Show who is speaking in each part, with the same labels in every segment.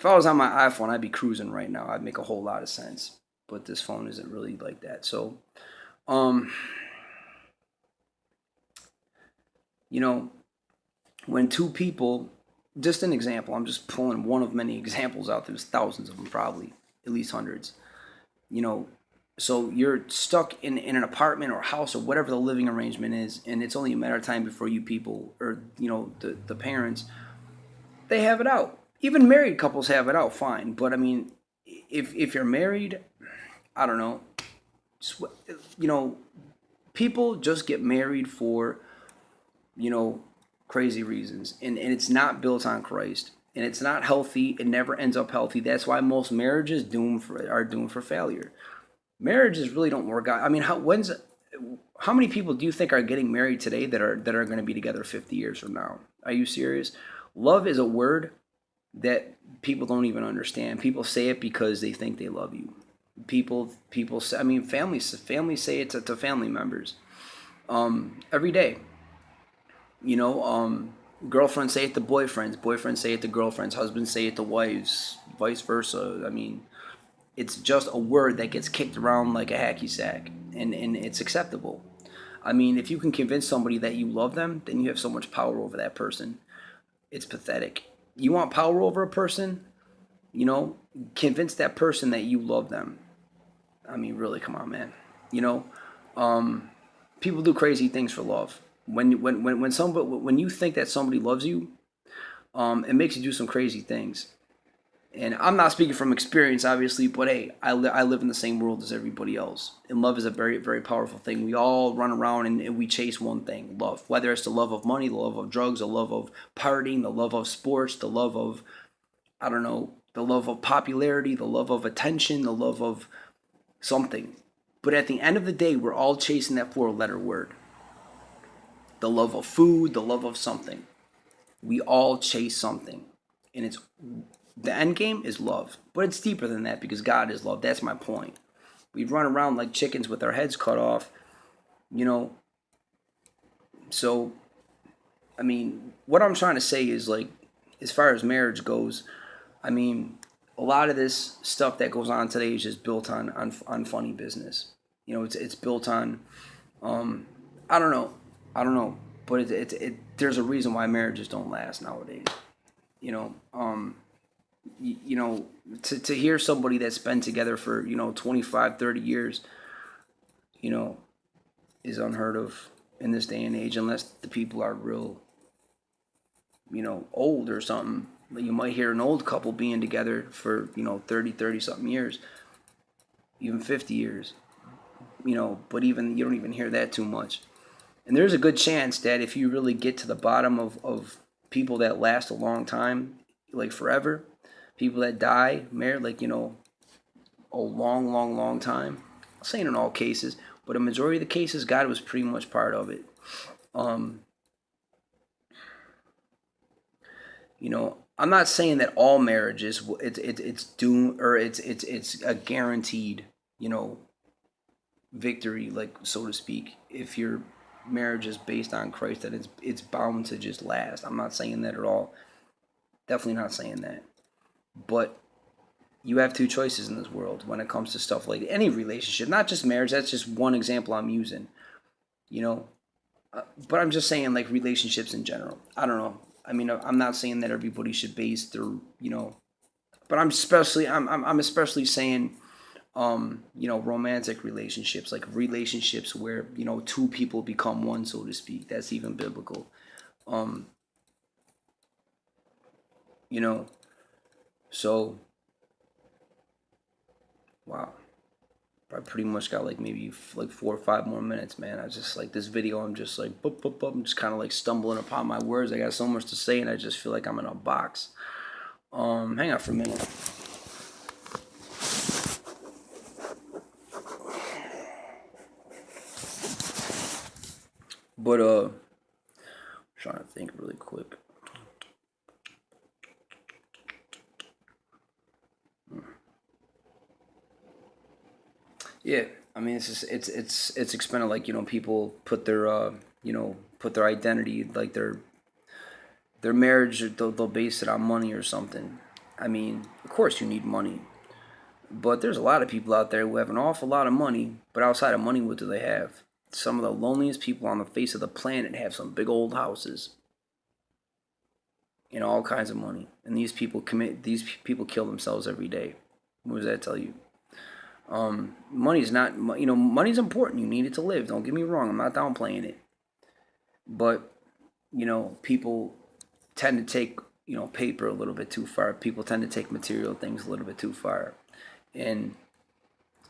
Speaker 1: If I was on my iPhone, I'd be cruising right now. I'd make a whole lot of sense. But this phone isn't really like that. So, um, you know, when two people, just an example, I'm just pulling one of many examples out. There's thousands of them, probably at least hundreds. You know, so you're stuck in an apartment or house or whatever the living arrangement is, and it's only a matter of time before you people or the parents, they have it out. Even married couples have it out, fine. But I mean, if you're married, I don't know, you know, people just get married for you know crazy reasons, and it's not built on Christ, and it's not healthy. It never ends up healthy. That's why most marriages are doomed for failure. Marriages really don't work out. I mean, how many people do you think are getting married today that are going to be together 50 years from now? Are you serious? Love is a word that people don't even understand. People say it because they think they love you. People say, I mean, families say it to family members every day. You know, girlfriends say it to boyfriends, boyfriends say it to girlfriends, husbands say it to wives, vice versa. I mean, it's just a word that gets kicked around like a hacky sack, and it's acceptable. I mean, if you can convince somebody that you love them, then you have so much power over that person. It's pathetic. You want power over a person, you know, convince that person that you love them. I mean, really, come on, man. You know, um, people do crazy things for love. When you think that somebody loves you, it makes you do some crazy things. And I'm not speaking from experience, obviously, but hey, I live in the same world as everybody else. And love is a very, very powerful thing. We all run around and we chase one thing, love. Whether it's the love of money, the love of drugs, the love of partying, the love of sports, the love of, I don't know, the love of popularity, the love of attention, the love of something. But at the end of the day, we're all chasing that four-letter word. The love of food, the love of something. We all chase something. And it's the end game is love. But it's deeper than that because God is love. That's my point. We run around like chickens with our heads cut off, you know. So, I mean, what I'm trying to say is like, as far as marriage goes, I mean, a lot of this stuff that goes on today is just built on funny business. You know, it's built on um, I don't know, I don't know, but there's a reason why marriages don't last nowadays. You know, you know, to hear somebody that's been together for 25, 30 years, you know, is unheard of in this day and age unless the people are real, old or something. You might hear an old couple being together for 30 something years, even 50 years, but even you don't even hear that too much. And there's a good chance that if you really get to the bottom of people that last a long time, like forever, people that die married, like, a long, long, long time. I'm saying in all cases, but a majority of the cases, God was pretty much part of it. Um, I'm not saying that all marriages it's doomed or it's a guaranteed, you know, victory, like so to speak. If your marriage is based on Christ, that it's bound to just last. I'm not saying that at all. Definitely not saying that. But you have two choices in this world when it comes to stuff like any relationship, not just marriage. That's just one example I'm using. You know, but I'm just saying like relationships in general. I don't know. I mean, I'm not saying that everybody should base their, but I'm especially saying romantic relationships, like relationships where, two people become one, so to speak. That's even biblical. Um, you know, so wow. I pretty much got like maybe like 4 or 5 more minutes, man. I just like this video. I'm just like, boop, boop, boop. I'm just kind of like stumbling upon my words. I got so much to say, and I just feel like I'm in a box. Hang on for a minute. But trying to think really quick. Yeah, I mean it's just it's expended like people put their put their identity like their marriage they'll base it on money or something. I mean, of course you need money, but there's a lot of people out there who have an awful lot of money, but outside of money, what do they have? Some of the loneliest people on the face of the planet have some big old houses and all kinds of money. And these people kill themselves every day. What does that tell you? Money's not, money's important. You need it to live. Don't get me wrong. I'm not downplaying it. But, people tend to take, paper a little bit too far. People tend to take material things a little bit too far. And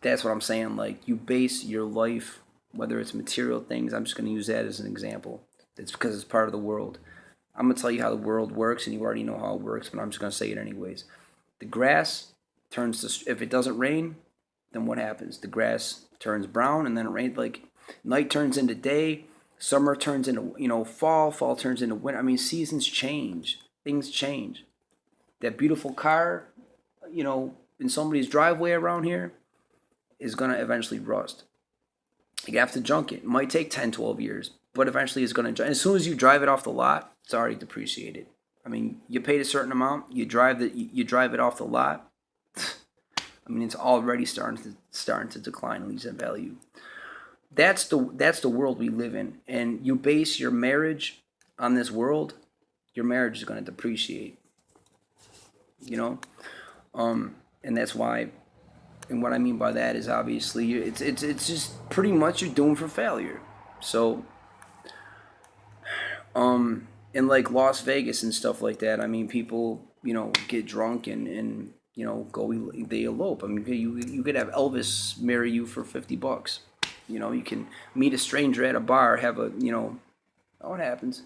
Speaker 1: that's what I'm saying. Like, you base your life, whether it's material things, I'm just going to use that as an example. It's because it's part of the world. I'm going to tell you how the world works, and you already know how it works, but I'm just going to say it anyways. The grass turns to, if it doesn't rain, then what happens? The grass turns brown, and then it rains. Like, night turns into day, summer turns into, fall turns into winter. I mean, seasons change. Things change. That beautiful car, in somebody's driveway around here is going to eventually rust. You have to junk it. It might take 10, 12 years, but eventually it's going to. As soon as you drive it off the lot, it's already depreciated. I mean, you paid a certain amount, you drive it off the lot. I mean, it's already starting to decline, at least in value. That's the world we live in, and you base your marriage on this world, your marriage is going to depreciate. And that's why. And what I mean by that is obviously it's just pretty much you're doomed for failure. So, in like Las Vegas and stuff like that, I mean, people get drunk and they elope. I mean, you could have Elvis marry you for $50. You can meet a stranger at a bar, have a oh, it happens.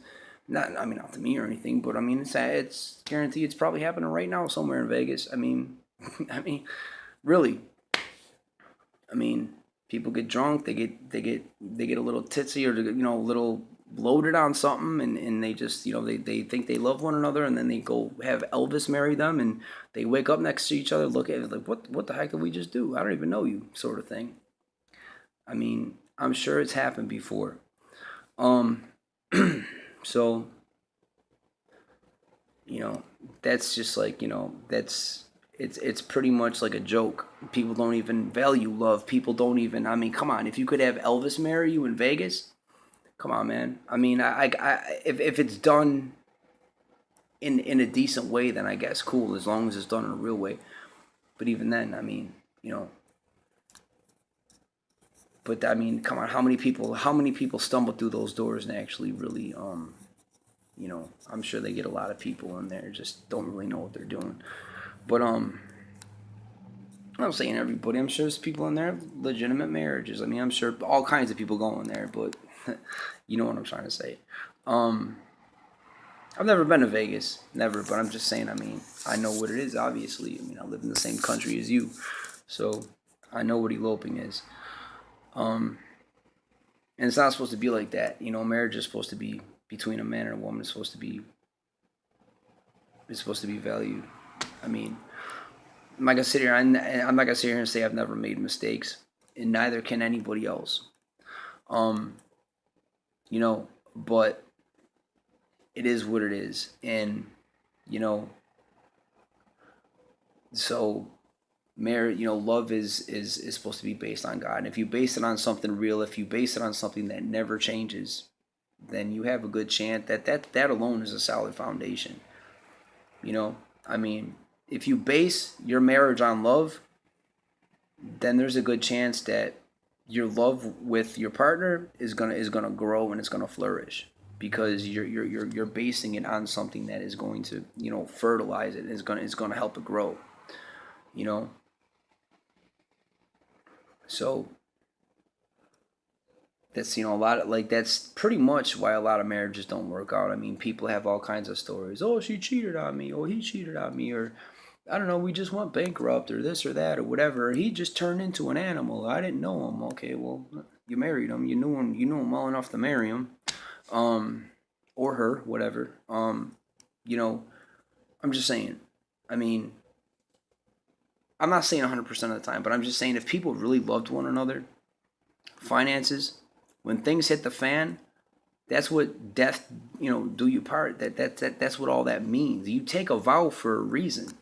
Speaker 1: Not to me or anything, but I mean it's guaranteed it's probably happening right now somewhere in Vegas. I mean, really. I mean, people get drunk, they get a little tipsy or a little loaded on something, and they just they think they love one another, and then they go have Elvis marry them, and they wake up next to each other, look at it like what the heck did we just do? I don't even know you, sort of thing. I mean, I'm sure it's happened before. So that's just like that's. It's pretty much like a joke. People don't even value love. People don't even. I mean, come on. If you could have Elvis marry you in Vegas, come on, man. I mean, if it's done in a decent way, then I guess cool. As long as it's done in a real way. But even then, I mean, But I mean, come on. How many people stumble through those doors and actually really I'm sure they get a lot of people in there just don't really know what they're doing. But I'm not saying everybody. I'm sure there's people in there legitimate marriages. I mean, I'm sure all kinds of people go in there, but you know what I'm trying to say. I've never been to Vegas, never. But I'm just saying. I mean, I know what it is. Obviously, I mean, I live in the same country as you, so I know what eloping is. And it's not supposed to be like that. Marriage is supposed to be between a man and a woman. It's supposed to be valued. I mean, I'm not gonna sit here and say I've never made mistakes, and neither can anybody else. But it is what it is, and so marriage, love is supposed to be based on God. And if you base it on something real, if you base it on something that never changes, then you have a good chance that alone is a solid foundation. I mean, if you base your marriage on love, then there's a good chance that your love with your partner is gonna grow and it's gonna flourish because you're basing it on something that is going to fertilize it. Is gonna help it grow. So that's a lot of that's pretty much why a lot of marriages don't work out. I mean, people have all kinds of stories. Oh, she cheated on me. Oh, he cheated on me. Or I don't know, we just went bankrupt or this or that or whatever. He just turned into an animal. I didn't know him. Okay, well, you married him. You knew him well enough to marry him. Or her, whatever. I'm just saying. I mean, I'm not saying 100% of the time, but I'm just saying if people really loved one another, finances, when things hit the fan, that's what do you part. That's what all that means. You take a vow for a reason.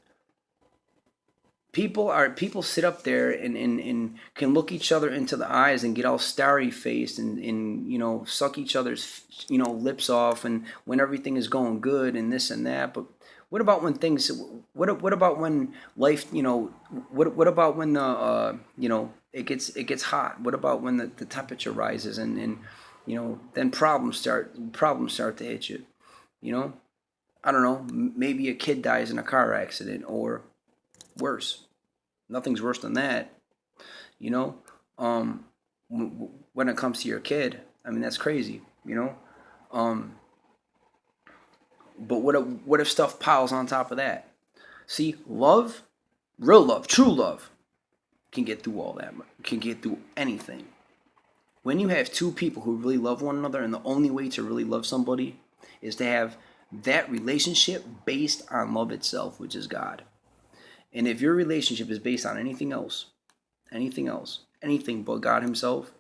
Speaker 1: People sit up there and can look each other into the eyes and get all starry faced and suck each other's lips off and when everything is going good and this and that. But what about when things? What about when life? What about when the it gets hot? What about when the temperature rises and then problems start to hit you. You know, I don't know. Maybe a kid dies in a car accident or worse. Nothing's worse than that. You know, um, when it comes to your kid, I mean that's crazy. Um, but what if stuff piles on top of that? See, love, real love, true love, can get through all that. Can get through anything. When you have two people who really love one another, and the only way to really love somebody is to have that relationship based on love itself, which is God. And if your relationship is based on anything else, anything but God Himself,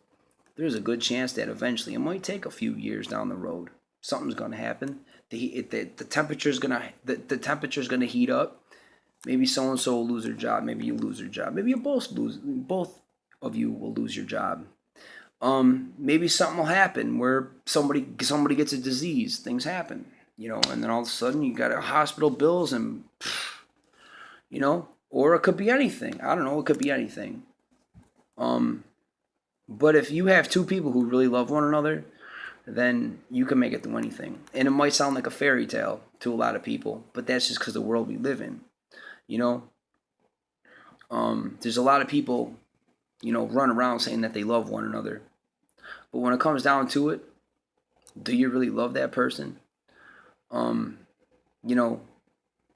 Speaker 1: there's a good chance that eventually, it might take a few years down the road, something's going to happen. The temperature's gonna heat up. Maybe so and so will lose their job. Maybe you lose your job. Maybe you both of you will lose your job. Maybe something will happen where somebody gets a disease. Things happen, and then all of a sudden you got hospital bills and or it could be anything. I don't know. It could be anything. Um, but if you have two people who really love one another, then you can make it through anything. And it might sound like a fairy tale to a lot of people, but that's just because the world we live in. You know, there's a lot of people, run around saying that they love one another, but when it comes down to it, do you really love that person? Um,